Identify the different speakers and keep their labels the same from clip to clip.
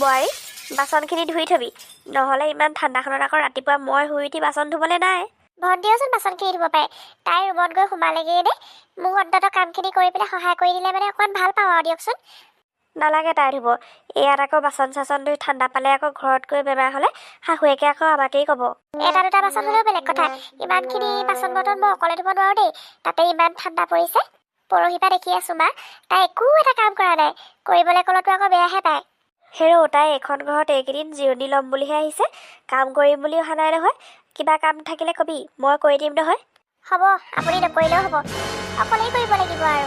Speaker 1: বোৱাৰী বাচনখিনি ধুই থবি, নহ'লে ইমান ঠাণ্ডাখনত আকৌ ৰাতিপুৱা মই শুই উঠি বাচন ধুবলৈ নাই।
Speaker 2: ভণ্টিওচোন বাচনখিনি ধুব পাৰে, তাই ৰুমত গৈ সোমালেগৈ দে। মোক অন্ততঃ কামখিনি কৰি পেলাই সহায় কৰি দিলে মানে অকণমান ভাল পাওঁ আৰু দিয়কচোন।
Speaker 1: নালাগে তাই ধুব, ইয়াত আকৌ বাচন চাচন ধুই ঠাণ্ডা পালে আকৌ ঘৰত গৈ বেমাৰ হ'লে শাহুৱেকে আকৌ আমাকেই ক'ব।
Speaker 2: এটা দুটা বাচন হ'লেও বেলেগ কথা, ইমানখিনি বাচন বৰ্তন মই অকলে ধুব নোৱাৰোঁ দেই। তাতে ইমান ঠাণ্ডা পৰিছে। পৰহিৰ পৰা দেখি আছোঁ মা, তাই একো এটা কাম কৰা নাই। কৰিবলৈ ক'লেতো আকৌ বেয়াহে পায়।
Speaker 1: হেৰৌ, তাই এইখন ঘৰত এইকেইদিন জিৰণি ল'ম বুলিহে আহিছে, কাম কৰিম বুলি অহা নাই নহয়। কিবা কাম থাকিলে কবি, মই কৰি দিম নহয়।
Speaker 2: হ'ব, আপুনি নকৰিলেও হ'ব, অকলেই কৰিব লাগিব আৰু।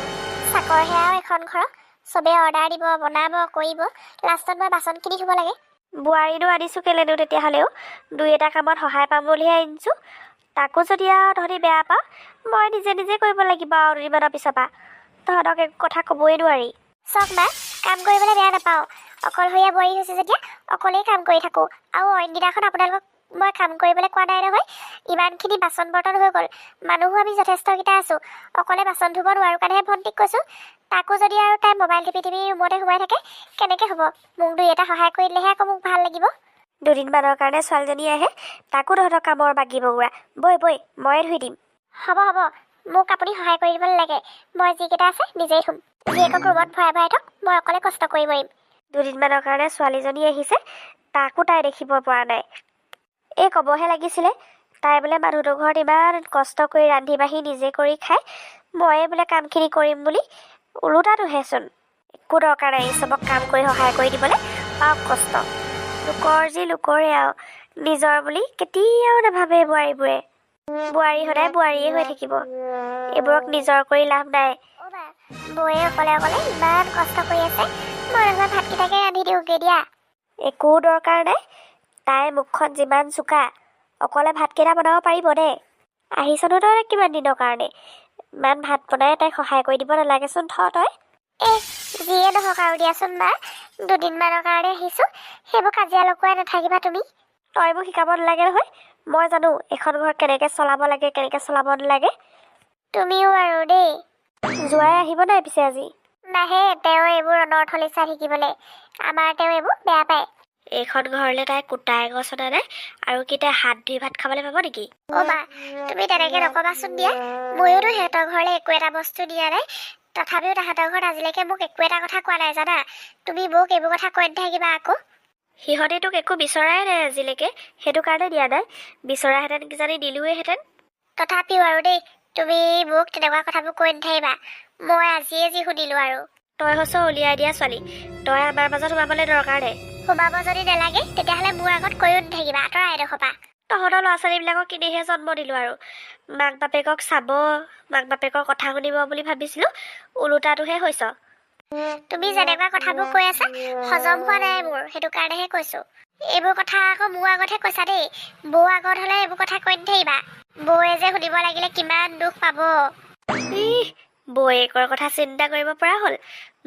Speaker 2: চাকৰহে আৰু এখন ঘৰৰ, চবেই অৰ্ডাৰ দিব, বনাব, কৰিব, লাষ্টত মই বাচনখিনি ধুব লাগে।
Speaker 1: বোৱাৰীনো আনিছোঁ কেলেনো তেতিয়াহ'লেও, দুই এটা কামত সহায় পাম বুলিহে আনিছোঁ। তাকো যদি আৰু তহঁতি বেয়া পাওঁ, মই নিজে নিজে কৰিব লাগিব আৰু দুদিনমানৰ পিছৰ পৰা। তহঁতক একো কথা ক'বই নোৱাৰি।
Speaker 2: চাওক মা, কাম কৰিবলৈ বেয়া নাপাওঁ। অকলশৰীয়া বোৱাৰী হৈছে যেতিয়া অকলেই কাম কৰি থাকোঁ। আৰু অইনদিনাখন আপোনালোকক মই কাম কৰিবলৈ কোৱা নাই নহয়। ইমানখিনি বাচন বৰ্তন হৈ গ'ল, মানুহো আমি যথেষ্টকেইটা আছোঁ। অকলে বাচন ধুব নোৱাৰোঁ কাৰণেহে ভণ্টিক কৈছোঁ। তাকো যদি আৰু তাই মোবাইল টিপি ৰুমতে সোমাই থাকে, কেনেকৈ হ'ব? মোক দুই এটা সহায় কৰি দিলেহে আকৌ মোক ভাল লাগিব।
Speaker 1: দুদিনমানৰ কাৰণে ছোৱালীজনী আহে, তাকো তহঁতৰ কামৰ বাকী বগোৱা। বৈ ময়ে ধুই দিম।
Speaker 2: হ'ব, মোক আপুনি সহায় কৰি দিব নালাগে। মই যিকেইটা আছে নিজেই ধুম। জীয়েকক ৰুমত ভৰাই থওক, মই অকলে কষ্ট কৰি মৰিম।
Speaker 1: দুদিনমানৰ কাৰণে ছোৱালীজনী আহিছে, তাকো তাই দেখিব পৰা নাই। এই ক'বহে লাগিছিলে, তাই বোলে মানুহটোৰ ঘৰত ইমান কষ্ট কৰি ৰান্ধি বাঢ়ি নিজে কৰি খায়, ময়ে বোলে কামখিনি কৰিম বুলি। ওলোটাটোহেচোন, একো দৰকাৰ নাই চবক কাম কৰি সহায় কৰি দিবলৈ। পাওক কষ্ট, লোকৰ যি লোকৰে আৰু, নিজৰ বুলি কেতিয়াও নাভাবে বোৱাৰীবোৰে। বোৱাৰী সদায় বোৱাৰীয়ে হৈ থাকিব, এইবোৰক নিজৰ কৰি লাভ নাই।
Speaker 2: বৌয়ে অকলে ইমান কষ্ট কৰি আছে, মই নহয় ভাতকেইটাকে ৰান্ধি দিওঁগৈ দিয়া।
Speaker 1: একো দৰকাৰ নাই, তাইৰ মুখখন যিমান চোকা, অকলে ভাতকেইটা বনাব পাৰিব দে। আহিছনো তই কিমান দিনৰ কাৰণে, ইমান ভাত বনাই তাইক সহায় কৰি দিব নালাগেচোন তই।
Speaker 2: যিয়ে নহওক আৰু দিয়াচোন মা, দুদিনমানৰ কাৰণে আহিছোঁ, সেইবোৰ কাজিয়া লগুৱাই নাথাকিবা তুমি।
Speaker 1: তই মোক শিকাব নালাগে নহয়, মই জানো এখন ঘৰ কেনেকৈ চলাব লাগে কেনেকৈ চলাব নালাগে।
Speaker 2: তুমিও আৰু দেই।
Speaker 1: জোৱাই আহিব নাই পিছে আজি?
Speaker 2: নাহে, তেওঁ এইবোৰ অনৰ্থলি চাই থাকিবলৈ। আমাৰ তেওঁ এইবোৰ বেয়া পায়।
Speaker 1: এইখন ঘৰলৈ তাই কুটা এগছ অনা নাই, আৰু কি তাই হাত ধুই ভাত খাবলৈ পাব নেকি?
Speaker 2: মা, তুমি তেনেকৈ নকবাচোন দিয়া। ময়োতো সিহঁতৰ ঘৰলৈ একো এটা বস্তু দিয়া নাই, তথাপিও তাহাঁতৰ ঘৰত আজিলৈকে মোক একো এটা কথা কোৱা নাই জানা। তুমি বৌক এইবোৰ কথা কৈ নাথাকিবা আকৌ।
Speaker 1: সিহঁতে তোক একো বিচৰাই নাই আজিলৈকে, সেইটো কাৰণে দিয়া নাই। বিচৰাহেঁতেন কিজানি দিলোৱেহেঁতেন।
Speaker 2: তথাপিও আৰু দেই, তুমি মোক তেনেকুৱা কথাবোৰ কৈ নাথাকিবা। মই আজিয়ে যি শুনিলোঁ আৰু।
Speaker 1: তই হৈছ উলিয়াই দিয়া ছোৱালী, তই আমাৰ মাজত সোমাবলৈ দৰকাৰ নাই।
Speaker 2: সোমাব যদি নালাগে, তেতিয়াহ'লে মোৰ আগত কৈও নাথাকিবা, আঁতৰা এডোখৰ পৰা।
Speaker 1: তহঁতৰ ল'ৰা ছোৱালীবিলাকক কিনিহে জন্ম দিলোঁ আৰু, মাক বাপেকক চাব, মাক বাপেকৰ কথা শুনিব বুলি ভাবিছিলোঁ, ওলোটাটোহে হৈছ।
Speaker 2: তুমি যেনেকুৱা কথাবোৰ কৈ আছা, হজম হোৱা নাই মোৰ, সেইটো কাৰণেহে কৈছোঁ। এইবোৰ কথা আকৌ মোৰ আগতহে কৈছা দেই। বৌ আগত হ'লে এইবোৰ কথা কৈ নাথাকিবা। বৌয়ে যে শুনিব লাগিলে কিমান দুখ পাব।
Speaker 1: বৌয়েকৰ কথা চিন্তা কৰিব পৰা হ'ল,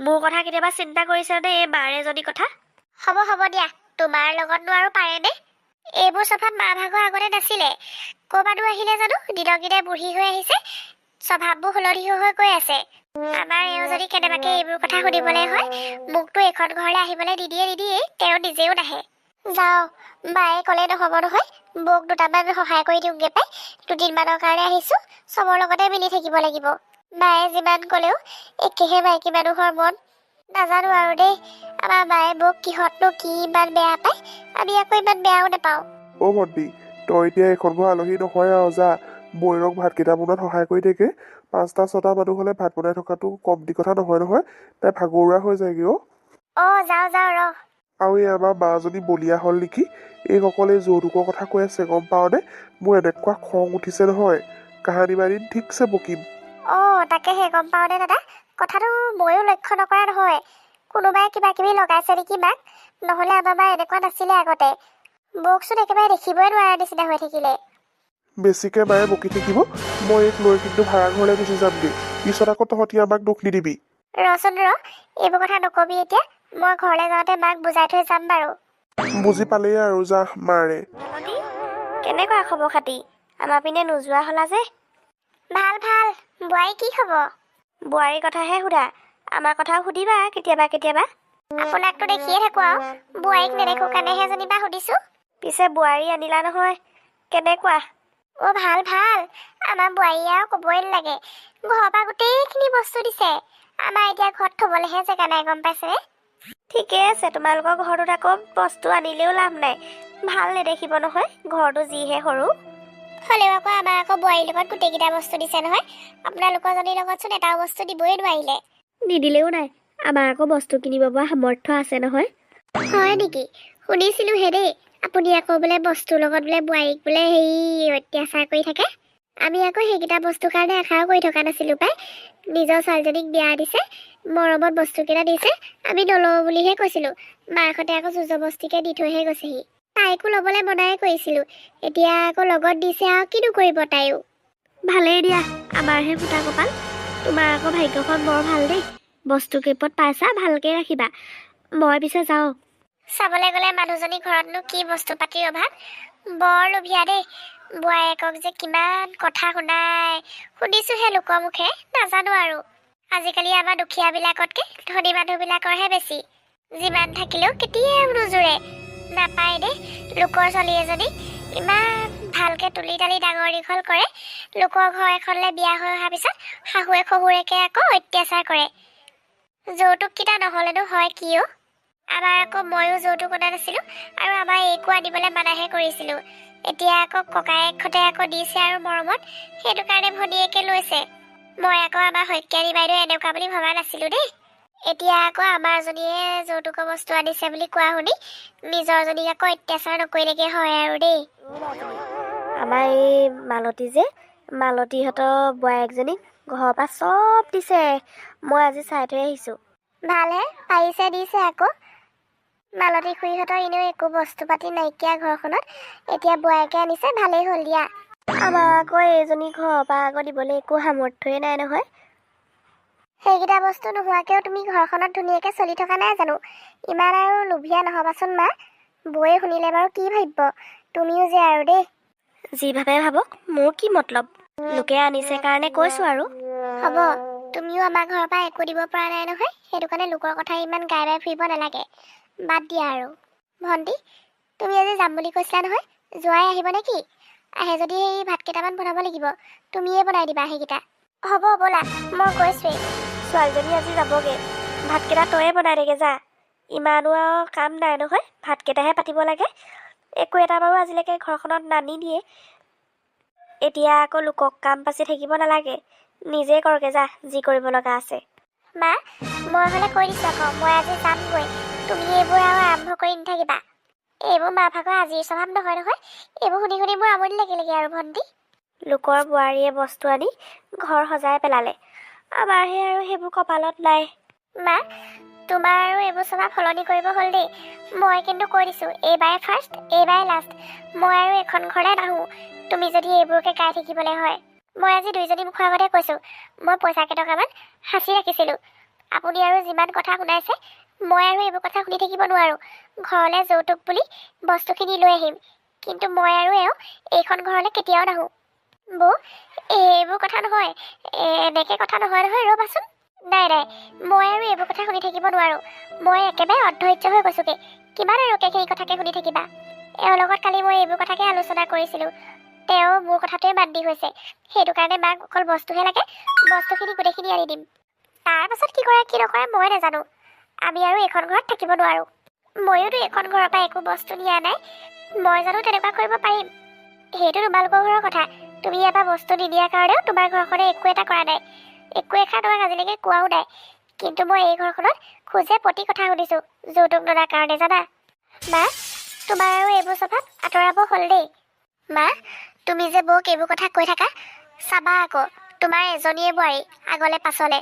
Speaker 1: মোৰ কথা কেতিয়াবা চিন্তা কৰিছেনে এই মাৰ এজনী কথা?
Speaker 2: হ'ব দিয়া, তোমাৰ লগতনো আৰু পাৰেনে? এইবোৰ স্বভাৱ মা ভাগৰ আগতে নাছিলে। ক'ৰবাতো আহিলে জানো, দিনক দিনে বুঢ়ী হৈ আহিছে, স্বভাৱবোৰ সলনি হৈ গৈ আছে। আমাৰ এওঁ যদি কেনেবাকে এইবোৰ কথা শুনিবলৈ হয়, মোকতো এইখন ঘৰলৈ আহিবলৈ নিদিয়ে, তেওঁ নিজেও নাহে। যাওঁ, মায়ে ক'লে নহ'ব নহয়, বৌক দুটামান সহায় কৰি দিওঁগৈ পাই। দুদিনমানৰ কাৰণে আহিছোঁ, চবৰ লগতে মিলি থাকিব লাগিব। মায়ে যিমান ক'লেও একেহে মাইকী মানুহৰ মন। নাজানো আৰু দেই, আমাৰ মায়ে বৌক কিহতনো কি ইমান বেয়া পায়, আমি আকৌ ইমান বেয়াও নাপাওঁ।
Speaker 3: ভণ্টি, তই এতিয়া এখন ঘৰ আলহী নহয় আৰু যা, বৌৰক ভাতকেইটা বনোৱাত সহায় কৰি থাকে। 5টা 6টা মানুহ হ'লে ভাত বনাই থকাটো কমটি কথা নহয়, তাই ভাগৰুৱা হৈ যায়গৈ
Speaker 2: যাওঁ ৰ।
Speaker 3: আৰু এই আমাৰ মাজনী বলিয়া হ'ল নেকি, এইসকলে যৌতুকৰ কথা কৈ আছে গম পাওঁনে? মোৰ এনেকুৱা খং উঠিছে নহয়, কাহানী মাৰি ঠিকছে বকিম।
Speaker 2: তাকেহে গম পাওঁনে দাদা, কথাটো ময়ো লক্ষ্য নকৰা নহয়। কোনোবাই কিবা কিবি লগাইছে নেকি মাক, নহ'লে আমাৰ মা এনেকুৱা নাছিলে আগতে। বৌকচোন একেবাৰে দেখিবই নোৱাৰা নিচিনা হৈ থাকিলে।
Speaker 3: বেছিকে মায়ে বকি থাকিব, মই এইক লৈ কিন্তু ভাড়া ঘৰলৈ গুচি যামগৈ। পিছত আকৌ তহঁতি আমাক দুখ নিদিবি।
Speaker 2: ৰচোন ৰ, এইবোৰ কথা নকবি এতিয়া, মই ঘৰলৈ যাওঁতে মাক বুজাই থৈ যাম বাৰু।
Speaker 3: বুজি পালেই আৰু যা মাৰে।
Speaker 1: কেনেকুৱা খবৰ খাতি? আমাৰ পিনে নোযোৱা হ'লা যে?
Speaker 2: ভাল, বোৱাৰী কি খবৰ?
Speaker 1: বোৱাৰীৰ কথাহে সোধা, আমাৰ কথাও সুধিবা কেতিয়াবা।
Speaker 2: আপোনাকতো দেখিয়ে থাকো আৰু বোৱাৰীক নেদেখো কাৰণেহে যেনিবা সুধিছো।
Speaker 1: পিছে বোৱাৰী আনিলা নহয়, কেনেকুৱা?
Speaker 2: অ' ভাল ভাল, আমাৰ বোৱাৰীয়ে আৰু ক'বই নালাগে, ঘৰৰ পৰা গোটেইখিনি বস্তু দিছে। আমাৰ এতিয়া ঘৰত থ'বলৈহে জেগা নাই, গম পাইছে?
Speaker 1: ঠিকে আছে, তোমালোকৰ ঘৰটোত আকৌ বস্তু আনিলেও লাভ নাই, ভাল নেদেখিব নহয়, ঘৰটো যিহে সৰু।
Speaker 2: হ'লেও আকৌ আমাৰ আকৌ বোৱাৰীৰ লগত গোটেইকেইটা বস্তু দিছে নহয়। আপোনালোকৰ জনীৰ লগতচোন এটাও বস্তু দিবই নোৱাৰিলে।
Speaker 1: নিদিলেও নাই, আমাৰ আকৌ বস্তু কিনিব পৰা সামৰ্থ্য আছে নহয়।
Speaker 2: হয় নেকি? শুনিছিলো হে দেই, আপুনি আকৌ বোলে বস্তুৰ লগত বোলে বোৱাৰীক বোলে অত্যাচাৰ কৰি থাকে। আমি আকৌ সেইকেইটা বস্তুৰ কাৰণে আশাও কৰি থকা নাছিলো পাই। নিজৰ ছোৱালীজনীক বিয়া দিছে, মৰমত বস্তুকেইটা দিছে, আমি নলওঁ বুলিহে কৈছিলো। মাকহঁতে আকৌ জোৰজবস্তিকে দি থৈহে গৈছেহি। তাইকো ল'বলৈ মনাই কৰিছিলো, এতিয়া আকৌ লগত দিছে আৰু কিনো কৰিব তাইও।
Speaker 1: ভালেই দিয়া, আমাৰহে ফুটা কপাল। তোমাৰ আকৌ ভাগ্যখন বৰ ভাল দেই, বস্তু কেইপদ পাইছা, ভালকে ৰাখিবা। মই পিছে যাওঁ।
Speaker 2: চাবলৈ গ'লে মানুহজনী ঘৰতনো কি বস্তু পাতিৰ অভাৱ। বৰ লোভীয়া দেই, বোৱাৰীয়েকক যে কিমান কথা শুনাই শুনিছোহে লোকৰ মুখে, নাজানো আৰু। আজিকালি আমাৰ দুখীয়াবিলাকতকে ধনী মানুহবিলাকৰহে বেছি। যিমান থাকিলেও কেতিয়াও নোজোৰে। নাপায় দেই, লোকৰ ছোৱালী এজনী ইমান ভালকে তুলি তালি ডাঙৰ দীঘল কৰে, লোকৰ ঘৰ এখনলৈ বিয়া হৈ অহাৰ পিছত শাহুৱে শহুৰেকে আকৌ অত্যাচাৰ কৰে। যৌতুককেইটা নহ'লেনো হয় কিয়? আমাৰ আকৌ ময়ো যৌতুক অনা নাছিলো, আৰু আমাৰ এইকো আনিবলৈ মানাহে কৰিছিলো। এতিয়া আকৌ ককায়েকহঁতে আকৌ দিছে আৰু মৰমত, সেইটো কাৰণে ভনীয়েকে লৈছে। মই আকৌ আমাৰ শইকীয়ানী বাইদেউ এনেকুৱা বুলি ভবা নাছিলো দেই। এতিয়া আকৌ আমাৰ জনীয়ে যৌতুকৰ বস্তু আনিছে বুলি কোৱা শুনি নিজৰ জনীক আকৌ অত্যাচাৰ নকৰিলেগে হয় আৰু দেই।
Speaker 1: আমাৰ এই মালতী যে, মালতীহঁতৰ বোৱাৰীয়েকজনীক ঘৰৰ পৰা চব দিছে। মই আজি চাই থৈ আহিছোঁ।
Speaker 2: ভালহে, পাৰিছে দিছে আকৌ। মালতী খুৰীহঁতৰ এনেও একো বস্তু পাতি নাইকিয়া ঘৰখনত, এতিয়া বোৱাৰীকে আনিছে, ভালেই হ'ল দিয়া।
Speaker 1: আমাৰ আকৌ এইজনী ঘৰৰ পৰা আকৌ দিবলৈ একো সামৰ্থ্যই নাই নহয়।
Speaker 2: সেইকেইটা বস্তু নোহোৱাকেও তুমি ঘৰখনত ধুনীয়াকে চলি থকা নাই জানো? ইমান আৰু লোভীয়া নহবাচোন মা। বৌয়ে শুনিলে বাৰু কি ভাবিব? তুমিও যে আৰু দেই।
Speaker 1: যি ভাবে ভাবক, মোৰ কি মতলব? লোকে আনিছে কাৰণে কৈছোঁ আৰু।
Speaker 2: হ'ব, তুমিও আমাৰ ঘৰৰ পৰা একো দিব পৰা নাই নহয়, সেইটো কাৰণে লোকৰ কথা ইমান গাই বাই ফুৰিব নালাগে। বাদ দিয়া আৰু। ভণ্টি, তুমি আজি যাম বুলি কৈছিলা নহয়, যোৱাই আহিব নে কি? আহে যদি সেই ভাত কেইটামান বনাব লাগিব, তুমিয়ে বনাই দিবা সেইকেইটা। হ'ব ব'লা, মই কৈছোৱেই।
Speaker 1: ছোৱালীজনী আজি যাবগে, ভাতকেইটা তয়ে বনাই দেগে যা। ইমানো আৰু কাম নাই নহয়, ভাতকেইটাহে পাতিব লাগে। একো এটা বাৰু আজিলৈকে ঘৰখনত নানি দিয়ে। এতিয়া আকৌ লোকক কাম পাচি থাকিব নালাগে, নিজে কৰগে যা, যি কৰিব লগা আছে।
Speaker 2: মা, মই হ'লে কৈ দিছোঁ আকৌ, মই আজি যামগৈ। তুমি এইবোৰ আৰু আৰম্ভ কৰি নাথাকিবা। এইবোৰ মা ভাগৰ আজিৰ স্বভাৱ নহয় নহয়, এইবোৰ শুনি শুনি মোৰ আমনি লাগিলেগে আৰু ভণ্টি।
Speaker 1: লোকৰ বোৱাৰীয়ে বস্তু আনি ঘৰ সজাই পেলালে, আমাৰহে আৰু সেইবোৰ কপালত নাই।
Speaker 2: মা, তোমাৰ আৰু এইবোৰ স্বভাৱ সলনি কৰিব হ'ল দেই। মই কিন্তু কৈ দিছোঁ, এইবাৰে ফাৰ্ষ্ট, এইবাৰে লাষ্ট। মই আৰু এখন ঘৰলৈ নাহোঁ, তুমি যদি এইবোৰকে গাই থাকিবলৈ হয়। মই আজি দুইজনী মুখৰ আগতে কৈছোঁ, মই পইচা কেইটকামান সাঁচি ৰাখিছিলোঁ। আপুনি আৰু যিমান কথা শুনাইছে, মই আৰু এইবোৰ কথা শুনি থাকিব নোৱাৰোঁ। ঘৰলৈ যৌতুক বুলি বস্তুখিনি লৈ আহিম, কিন্তু মই আৰু এইখন ঘৰলৈ কেতিয়াও নাহোঁ। বৌ, এইবোৰ কথা নহয়, এনেকৈ কথা নহয় নহয়, ৰ'বাচোন। নাই নাই, মই আৰু এইবোৰ কথা শুনি থাকিব নোৱাৰোঁ। মই একেবাৰে অধৈৰ্য হৈ গৈছোঁগৈ। কিমান আৰু সেই কথাকে শুনি থাকিবা? এওঁৰ লগত কালি মই এইবোৰ কথাকে আলোচনা কৰিছিলোঁ। তেওঁ মোৰ কথাটোৱে বাদ দি হৈছে। সেইটো কাৰণে মাক অকল বস্তুহে লাগে, বস্তুখিনি গোটেইখিনি আনি দিম। তাৰ পাছত কি কৰে কি নকৰে মই নাজানো। আমি আৰু এইখন ঘৰত থাকিব নোৱাৰোঁ। ময়োতো এইখন ঘৰৰ পৰা একো বস্তু নিয়া নাই, মই জানো তেনেকুৱা কৰিব পাৰিম? সেইটো তোমালোকৰ ঘৰৰ কথা। তুমি ইয়াৰ পৰা বস্তু নিদিয়াৰ কাৰণেও তোমাৰ ঘৰখনে একো এটা কৰা নাই, একো এষাৰ তোমাক আজিলৈকে কোৱাও নাই। কিন্তু মই এই ঘৰখনত খোজে প্ৰতি কথা শুনিছোঁ, যৌতুক নদাৰ কাৰণে, জানা? মা, তোমাৰ আৰু এইবোৰ স্বভাৱ আঁতৰাব হ'ল দেই। মা, তুমি যে বৌক এইবোৰ কথা কৈ থাকা, চাবা আকৌ, তোমাৰ এজনীয়ে বোৱাৰী, আগলে পাছলে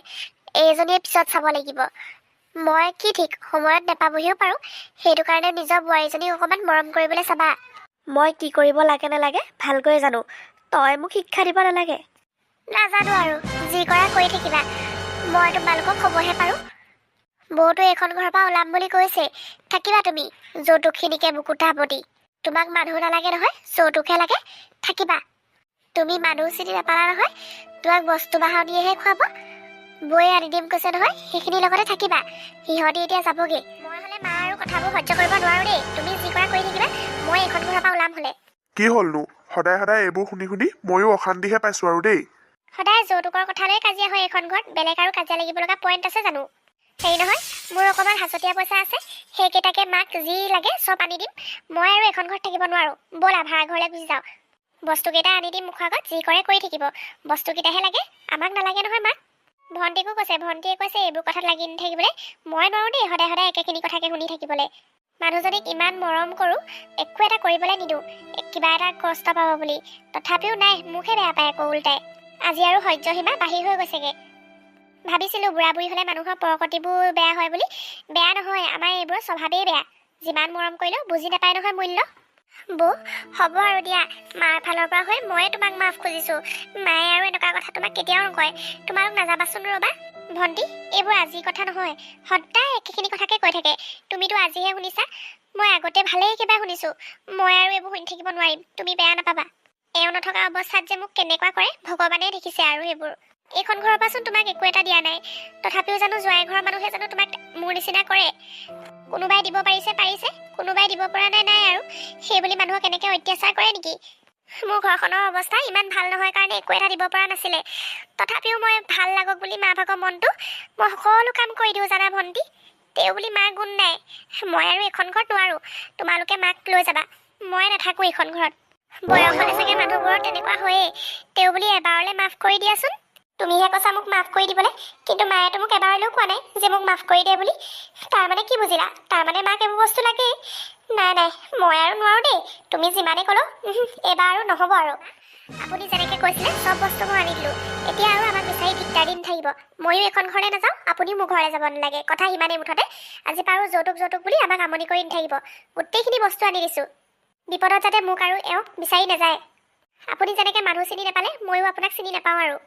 Speaker 2: এইজনীয়ে পিছত চাব লাগিব। মই কি ঠিক সময়ত নেপাবহিও পাৰোঁ, সেইটো কাৰণে নিজৰ বোৱাৰীজনীক অকণমান মৰম কৰিবলৈ চাবা।
Speaker 1: মই কি কৰিব লাগে নালাগে ভালকৈ জানো, তই মোক শিক্ষা দিব নালাগে।
Speaker 2: নাজানো আৰু, যি কৰা কৰি থাকিবা। মই তোমালোকক ক'বহে পাৰোঁ। বৌতো এইখন ঘৰৰ পৰা ওলাম বুলি কৈছে, থাকিবা তুমি যৌতুকখিনিকে বুকুত সাৱটি। তোমাক মানুহ নালাগে নহয়, যৌতুকহে লাগে, থাকিবা। তুমি মানুহ চিনি নাপালা নহয়, তোমাক বস্তু বাহানিয়েহে খুৱাব। বৌয়ে আনি দিম কৈছে নহয়, সেইখিনিৰ লগতে থাকিবা। সিহঁতি এতিয়া যাবগে। মই হ'লে মা আৰু কথাবোৰ সহ্য কৰিব নোৱাৰো দেই। তুমি যি কৰা কৰি থাকিবা, মই এইখন ঘৰৰ পৰা ওলাম হ'লে।
Speaker 3: কি হ'লনো? সদায় সদায় এইবোৰ শুনি শুনি ময়ো অশান্তিহে পাইছোঁ আৰু দেই।
Speaker 2: সদায় যৌতুকৰ কথালৈ কাজিয়া হয় এইখন ঘৰত। বেলেগ আৰু কাজিয়া লাগিব লগা পইণ্ট আছে জানো? হেৰি নহয়, মোৰ অকণমান হাজতীয়া পইচা আছে, সেইকেইটাকে মাক যি লাগে চব আনি দিম। মই আৰু এইখন ঘৰত থাকিব নোৱাৰো। ব'লা ভাড়া ঘৰলৈ গুচি যাওঁ। বস্তুকেইটা আনি দিম মুখৰ আগত, যি কৰে কৰি থাকিব। বস্তুকেইটাহে লাগে, আমাক নালাগে নহয় মাক। ভণ্টিকো কৈছে, ভণ্টিয়ে কৈছে এইবোৰ কথাত লাগি নাথাকিবলৈ। মই নোৱাৰো দেই সদায় সদায় একেখিনি কথাকে শুনি থাকিবলৈ। মানুহজনীক ইমান মৰম কৰোঁ, একো এটা কৰিবলৈ নিদিওঁ, কিবা এটা কষ্ট পাব বুলি। তথাপিও নাই, মোকহে বেয়া পায় আকৌ উল্টাই। আজি আৰু সহ্যসীমা বাঢ়ি হৈ গৈছেগে। ভাবিছিলোঁ বুঢ়া বুঢ়ী হ'লে মানুহৰ প্ৰকৃতিবোৰ বেয়া হয় বুলি। বেয়া নহয়, আমাৰ এইবোৰৰ স্বভাৱেই বেয়া। যিমান মৰম কৰিলেও বুজি নাপায় নহয় মূল্য। বৌ, হ'ব আৰু দিয়া। মাৰ ফালৰ পৰা হৈ ময়ে তোমাক মাফ খুজিছোঁ। মায়ে আৰু এনেকুৱা কথা তোমাক কেতিয়াও নকয়। তোমালোক নাযাবাচোন ৰ'বা। ভণ্টি, এইবোৰ আজিৰ কথা নহয়, সদায় একেখিনি কথাকে কৈ থাকে। তুমিতো আজিহে শুনিছা, মই আগতে ভালেই একেবাৰে শুনিছোঁ। মই আৰু এইবোৰ শুনি থাকিব নোৱাৰিম, তুমি বেয়া নাপাবা। এওঁ নথকা অৱস্থাত যে মোক কেনেকুৱা কৰে ভগৱানে দেখিছে আৰু সেইবোৰ। এইখন ঘৰৰ পৰাচোন তোমাক একো এটা দিয়া নাই, তথাপিও জানো জোৱাই ঘৰৰ মানুহে জানো তোমাক মোৰ নিচিনা কৰে? কোনোবাই দিব পাৰিছে পাৰিছে, কোনোবাই দিব পৰা নাই নাই আৰু। সেইবুলি মানুহক এনেকৈ অত্যাচাৰ কৰে নেকি? মোৰ ঘৰখনৰ অৱস্থা ইমান ভাল নহয় কাৰণে একো এটা দিব পৰা নাছিলে। তথাপিও মই ভাল লাগক বুলি মা ভাগৰ মনটো মই সকলো কাম কৰি দিওঁ জানা ভণ্টি। তেওঁ বুলি মাৰ গুণ নাই। মই আৰু এইখন ঘৰত নোৱাৰোঁ। তোমালোকে মাক লৈ যাবা, মই নাথাকোঁ এইখন ঘৰত। বয়স হ'লে চাগে মানুহবোৰৰ তেনেকুৱা হয়েই। তেওঁ বুলি এবাৰলৈ মাফ কৰি দিয়াচোন। তুমিহে কৈছা মোক মাফ কৰি দিবলৈ, কিন্তু মায়েতো মোক এবাৰলৈও কোৱা নাই যে মোক মাফ কৰি দিয়ে বুলি। তাৰমানে কি বুজিলা? তাৰমানে মাক এইবোৰ বস্তু লাগেই। নাই নাই, মই আৰু নোৱাৰোঁ দেই। তুমি যিমানেই ক'লো এইবাৰ আৰু নহ'ব আৰু। আপুনি যেনেকৈ কৈছিলে চব বস্তু মই আনি দিলোঁ। এতিয়া আৰু আমাক বিচাৰি দিগদাৰ দি নাথাকিব। ময়ো এইখন ঘৰলৈ নাযাওঁ, আপুনিও মোৰ ঘৰলৈ যাব নালাগে। কথা সিমানেই মুঠতে। আজি পাৰোঁ যৌতুক যৌতুক বুলি আমাক আমনি কৰি নাথাকিব। গোটেইখিনি বস্তু আনি দিছোঁ। বিপদত যাতে মোক আৰু এওঁ বিচাৰি নাযায়। আপুনি যেনেকৈ মানুহ চিনি নাপালে, ময়ো আপোনাক চিনি নাপাওঁ আৰু।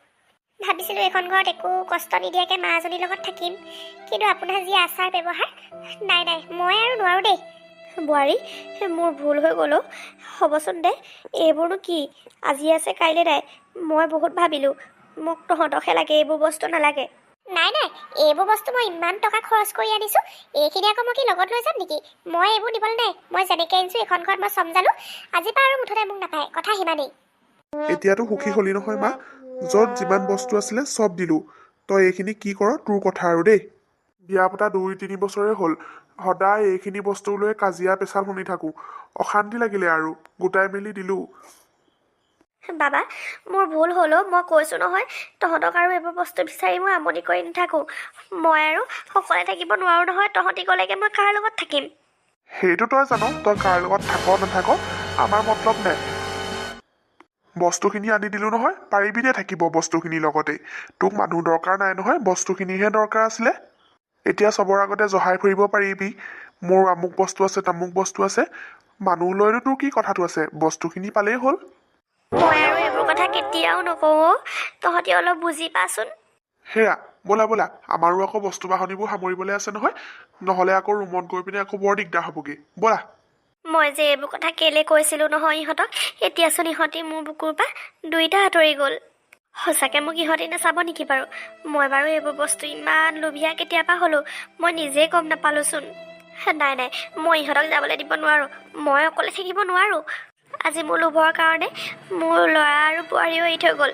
Speaker 2: ভাবিছিলোঁ এইখন ঘৰত একো কষ্ট নিদিয়াকৈ মা এজনীৰ লগত থাকিম, কিন্তু আপোনাৰ যি আচাৰ ব্যৱহাৰ, নাই নাই, মই আৰু নোৱাৰোঁ দেই।
Speaker 1: বোৱাৰী, মোৰ ভুল হৈ গ'ল অ'। হ'বচোন দে, এইবোৰনো কি আজি আছে কাইলৈ নাই। মই বহুত ভাবিলোঁ, মোক তহঁতকহে লাগে, এইবোৰ বস্তু নালাগে।
Speaker 2: নাই নাই, এইবোৰ বস্তু মই ইমান টকা খৰচ কৰি আনিছোঁ, এইখিনি আকৌ মই কি লগত লৈ যাম নেকি? মই এইবোৰ নিবলৈ নাই। মই যেনেকৈ আনিছোঁ এইখন ঘৰত মই চম্জালোঁ। আজিৰ পৰা আৰু মুঠতে মোক নাপায়, কথা সিমানেই।
Speaker 3: এতিয়াতো সুখী হ'লি নহয় মা? য'ত যিমান বস্তু আছিলে চব দিলোঁ। তই এইখিনি কি কৰ তোৰ কথা আৰু দেই। বিয়া পতা 2-3 বছৰে হ'ল, সদায় এইখিনি বস্তু লৈ কাজিয়া পেচাল শুনি থাকোঁ। অশান্তি লাগিলে আৰু গোটাই মেলি দিলোঁ।
Speaker 1: বাবা, মোৰ ভুল হ'ল অ'। মই কৈছোঁ নহয়, তহঁতক আৰু এইবোৰ বস্তু বিচাৰি মই আমনি কৰি নাথাকোঁ। মই আৰু অকলে থাকিব নোৱাৰোঁ নহয়। তহঁতি গ'লেগে মই কাৰ লগত থাকিম?
Speaker 3: সেইটো তই জানো, তই কাৰ লগত থাক নাথাক আমাৰ মতলব নাই। বস্তুখিনি আনি দিলোঁ নহয়, পাৰিবি দে থাকিব বস্তুখিনিৰ লগতেই। তোক মানুহ দৰকাৰ নাই নহয়, বস্তুখিনিহে দৰকাৰ আছিলে। এতিয়া চবৰ আগতে জহাই ফুৰিব পাৰিবি, মোৰ আমুক বস্তু আছে তামুক বস্তু আছে। মানুহ লৈনো তোৰ কি কথাটো আছে, বস্তুখিনি পালেই হ'ল।
Speaker 1: মই আৰু এইবোৰ কথা কেতিয়াও নকওঁ অ'। তহঁতি অলপ বুজি পাচোন।
Speaker 3: সেয়া, ব'লা ব'লা, আমাৰো আকৌ বস্তু বাহনিবোৰ সামৰিবলৈ আছে নহয়, নহ'লে আকৌ ৰুমত গৈ পিনে আকৌ বৰ দিগদাৰ হ'বগৈ। ব'লা।
Speaker 1: মই যে এইবোৰ কথা কেলে কৈছিলোঁ নহয় ইহঁতক, এতিয়াচোন ইহঁতি মোৰ বুকুৰ পৰা দুইটা আঁতৰি গ'ল। সঁচাকৈ মোক ইহঁতি নাচাব নেকি বাৰু? মই বাৰু এইবোৰ বস্তু ইমান লোভীয়া কেতিয়াবা হ'লোঁ, মই নিজেই গম নাপালোঁচোন। নাই নাই, মই ইহঁতক যাবলৈ দিব নোৱাৰোঁ। মই অকলে থাকিব নোৱাৰোঁ। আজি মোৰ লোভৰ কাৰণে মোৰ ল'ৰা আৰু বোৱাৰীও এৰি থৈ গ'ল।